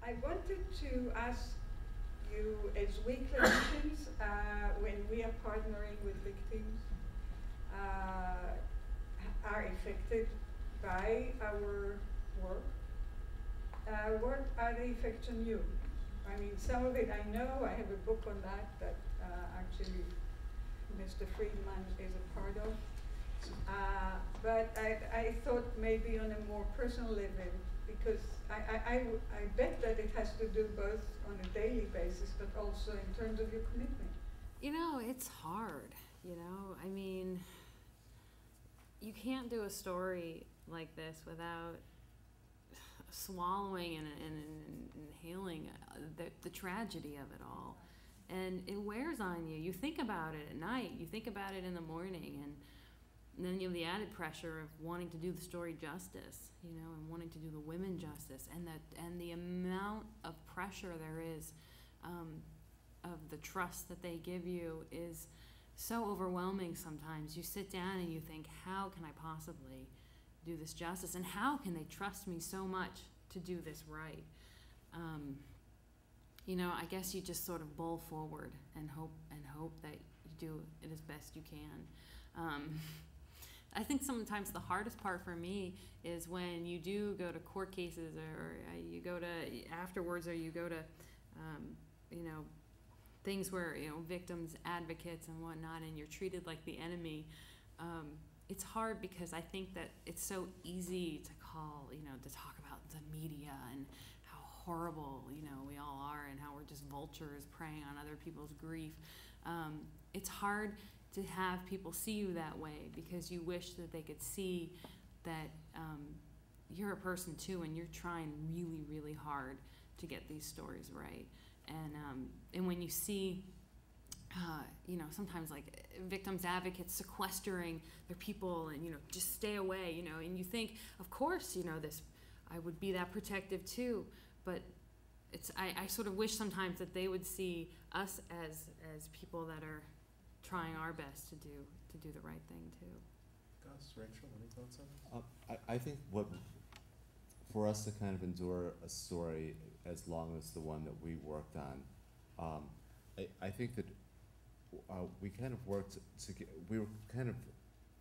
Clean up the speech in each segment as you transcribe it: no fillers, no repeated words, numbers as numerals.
I wanted to ask you, as we clinicians, when we are partnering with victims, are affected by our work, what are the effects on you? I mean, some of it I know. I have a book on that actually Mr. Friedman is a part of. But I thought maybe on a more personal level, because I bet that it has to do both on a daily basis, but also in terms of your commitment. You know, it's hard, you know? I mean, you can't do a story like this without swallowing and inhaling the tragedy of it all. And it wears on you. You think about it at night, you think about it in the morning, and then you have the added pressure of wanting to do the story justice, you know, and wanting to do the women justice, and the amount of pressure there is of the trust that they give you is so overwhelming sometimes. You sit down and you think, how can I possibly do this justice, and how can they trust me so much to do this right? You know, I guess you just sort of bowl forward and hope that you do it as best you can. I think sometimes the hardest part for me is when you do go to court cases, or you go to afterwards, or you go to you know, things where, you know, victims, advocates and whatnot, and you're treated like the enemy. It's hard because I think that it's so easy to call, you know, to talk about the media and how horrible, you know, we all are, and how we're just vultures preying on other people's grief. It's hard to have people see you that way, because you wish that they could see that you're a person too, and you're trying really, really hard to get these stories right. And when you see, you know, sometimes like victims advocates sequestering their people and, you know, just stay away, you know, and you think, of course, you know, I would be that protective too, but I sort of wish sometimes that they would see us as people that are trying our best to do the right thing too. Gus, Rachel, any thoughts on this? I think for us to kind of endure a story as long as the one that we worked on, I think that we kind of worked we were kind of,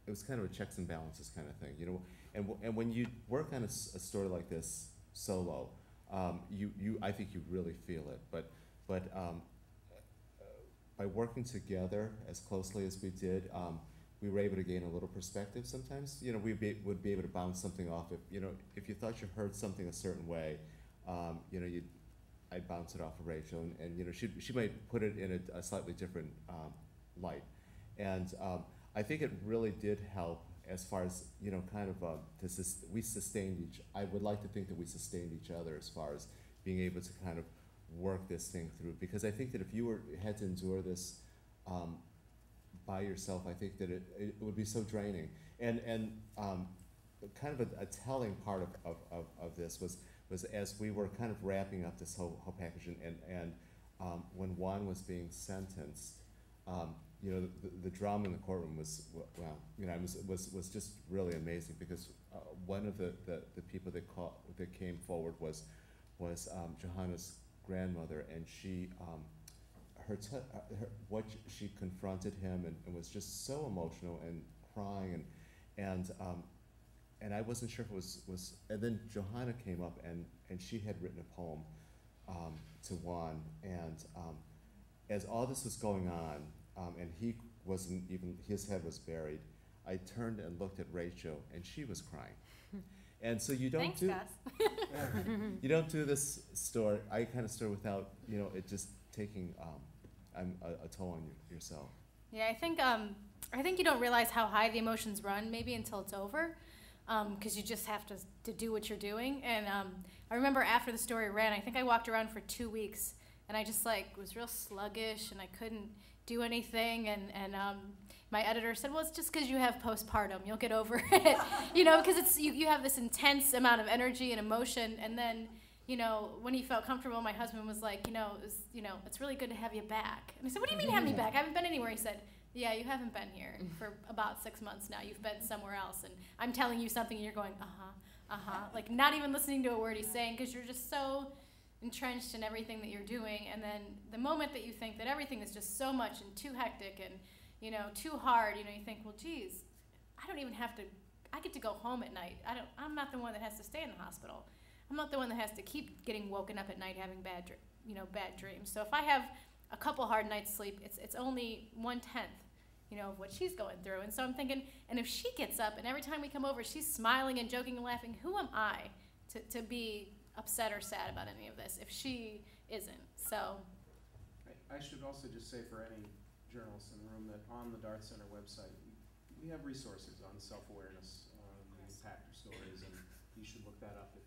it was kind of a checks and balances kind of thing, you know. And when you work on a story like this solo, I think you really feel it. But by working together as closely as we did, we were able to gain a little perspective sometimes. You know, would be able to bounce something off. If you thought you heard something a certain way, you know, I'd bounce it off of Rachel, and you know, she might put it in a slightly different light. And I think it really did help as far as, you know, kind of we sustained I would like to think that we sustained each other as far as being able to kind of work this thing through, because I think that if you had to endure this by yourself, I think that it would be so draining. And kind of a telling part of this was as we were kind of wrapping up this whole package, and when Juan was being sentenced, you know, the drama in the courtroom was, well, you know, was just really amazing, because one of the people that came forward was Johanna's grandmother, and she she confronted him and was just so emotional and crying, and I wasn't sure if it was and then Johanna came up, and she had written a poem to Juan, and as all this was going on, and he wasn't even, his head was buried, I turned and looked at Rachel, and she was crying. And so you don't you don't do this story, I kind of story without, you know, it just taking a toll on yourself. Yeah, I think you don't realize how high the emotions run maybe until it's over, because you just have to do what you're doing. And I remember after the story ran, I think I walked around for 2 weeks, and I just like was real sluggish, and I couldn't do anything, and my editor said, well, it's just because you have postpartum, you'll get over it, you know, because it's you have this intense amount of energy and emotion. And then, you know, when he felt comfortable, my husband was like, you know, it's really good to have you back. And I said, what do you mean have me back? I haven't been anywhere. He said, yeah, you haven't been here for about 6 months now. You've been somewhere else, and I'm telling you something, and you're going, like not even listening to a word he's saying, because you're just so entrenched in everything that you're doing, and then the moment that you think that everything is just so much and too hectic and, you know, too hard, you know, you think, well, geez, I don't even have to, I get to go home at night. I'm not the one that has to stay in the hospital. I'm not the one that has to keep getting woken up at night having bad dreams. So if I have a couple hard nights sleep, it's only 1/10, you know, of what she's going through. And so I'm thinking, and if she gets up and every time we come over, she's smiling and joking and laughing, who am I to be upset or sad about any of this if she isn't? So I should also just say for any journalists in the room that on the Dart Center website, we have resources on self-awareness, impact stories, and you should look that up if